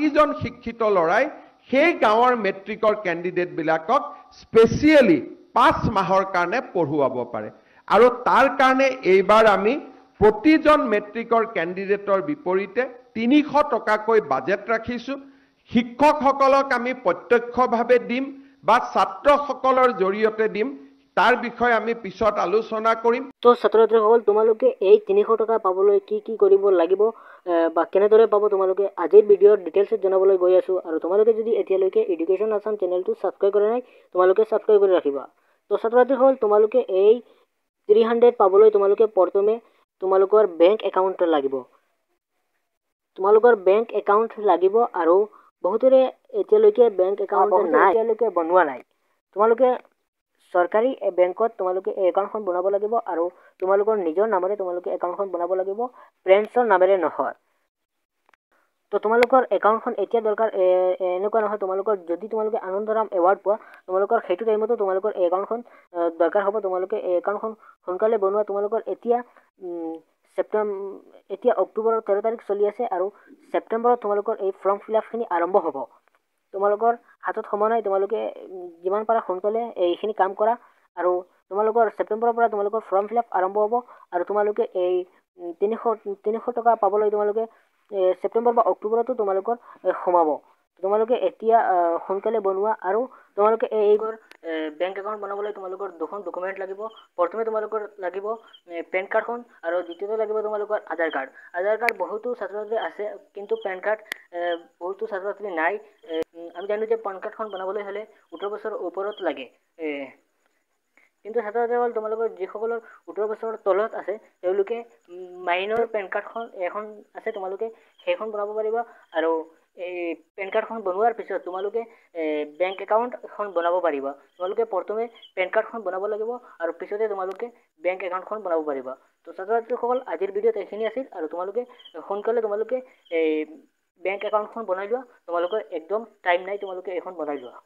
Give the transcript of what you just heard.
বাকীজন শিক্ষিত ল'ৰাই সেই গাঁৱৰ মেট্ৰিকৰ কেণ্ডিডেটবিলাকক স্পেচিয়েলি 5 মাহৰ কাৰণে পঢ়ুৱাব পাৰে আৰু তাৰ কাৰণে এইবাৰ আমি প্ৰতিজন মেট্ৰিকৰ কেণ্ডিডেটৰ বিপৰীতে 300 টকাকৈ বাজেট ৰাখিছোঁ শিক্ষকসকলক আমি প্ৰত্যক্ষভাৱে দিম বা ছাত্ৰসকলৰ জৰিয়তে দিম তাৰ বিষয়ে আমি পিছত আলোচনা কৰিম তো ছাত্ৰ-ছাত্ৰীসকল তোমালোকে এই 300 টকা পাবলৈ কি কি কৰিব লাগিব বা কেনেদৰে পাব তোমালোকে আজিৰ ভিডিঅ'ৰ ডিটেইলছত জনাবলৈ গৈ আছো আৰু তোমালোকে যদি এতিয়ালৈকে এডুকেশ্যন আসাম চেনেলটো সাবস্ক্ৰাইব কৰা নাই তোমালোকে সাবস্ক্ৰাইব কৰি ৰাখিবা তো ছাত্ৰ-ছাত্ৰীসকল তোমালোকে এই 300 পাবলৈ তোমালোকে প্ৰথমে তোমালোকৰ বেংক একাউণ্ট লাগিব তোমালোকৰ বেংক একাউণ্ট লাগিব আৰু বহুতৰে এতিয়ালৈকে বেংক একাউণ্ট নাই এতিয়ালৈকে বনোৱা নাই তোমালোকে সৰকাৰি বেংকত তোমালোকে একাউণ্টখন বনাব লাগিব আৰু তোমালোকৰ নিজৰ নামেৰে তোমালোকে একাউণ্টখন বনাব লাগিব ফ্ৰেণ্ডছৰ নামেৰে নহয় তো তোমালোকৰ একাউণ্টখন এতিয়া দৰকাৰ এনেকুৱা নহয় তোমালোকৰ যদি তোমালোকে আনন্দৰাম এৱাৰ্ড পোৱা তোমালোকৰ সেইটো টাইমতো তোমালোকৰ একাউণ্টখন দৰকাৰ হ'ব তোমালোকে একাউণ্টখন সোনকালে বনোৱা তোমালোকৰ এতিয়া অক্টোবৰৰ 13 তাৰিখ চলি আছে আৰু সেপ্টেম্বৰত তোমালোকৰ এই ফৰ্ম ফিলআপখিনি আৰম্ভ হ'ব তোমালোকৰ হাতত সময় নাই তোমালোকে যিমান পাৰা সোনকালে এইখিনি কাম কৰা আৰু তোমালোকৰ সেপ্টেম্বৰৰ পৰা তোমালোকৰ ফৰ্ম ফিলআপ আৰম্ভ হ'ব আৰু তোমালোকে এই 300 টকা পাবলৈ তোমালোকে সেপ্টেম্বৰ বা অক্টোবৰতো তোমালোকৰ সোমাব তোমালোকে এতিয়া সোনকালে বনোৱা আৰু তোমালোকে এইবোৰ বেংক একাউণ্ট বনাবলৈ তোমালোকৰ দুখন ডকুমেণ্ট লাগিব প্ৰথমে তোমালোকৰ লাগিব পেন কাৰ্ডখন আৰু দ্বিতীয়তে লাগিব তোমালোকৰ আধাৰ কাৰ্ড বহুতো ছাত্ৰ-ছাত্ৰী আছে কিন্তু পেন কাৰ্ড বহুতো ছাত্ৰ-ছাত্ৰী নাই আমি জানো যে পেন কাৰ্ডখন বনাবলৈ হ'লে 18 বছৰ ওপৰত লাগে কিন্তু ছাত্ৰ-ছাত্ৰীসকল তোমালোকৰ যিসকলৰ 18 বছৰৰ তলত আছে তেওঁলোকে মাইনৰ পেন কাৰ্ডখন এখন আছে তোমালোকে সেইখন বনাব পাৰিবা আৰু এই পেন কাৰ্ডখন বনোৱাৰ পিছত তোমালোকে বেংক একাউণ্ট এখন বনাব পাৰিবা তোমালোকে প্ৰথমে পেন কাৰ্ডখন বনাব লাগিব আৰু পিছতে তোমালোকে বেংক একাউণ্টখন বনাব পাৰিবা তো ছাত্ৰ-ছাত্ৰীসকল আজিৰ ভিডিঅ'ত এইখিনি আছিল আৰু তোমালোকে সোনকালে তোমালোকে এই বেংক একাউণ্টখন বনাই লোৱা তোমালোকৰ একদম টাইম নাই তোমালোকে এখন বনাই লোৱা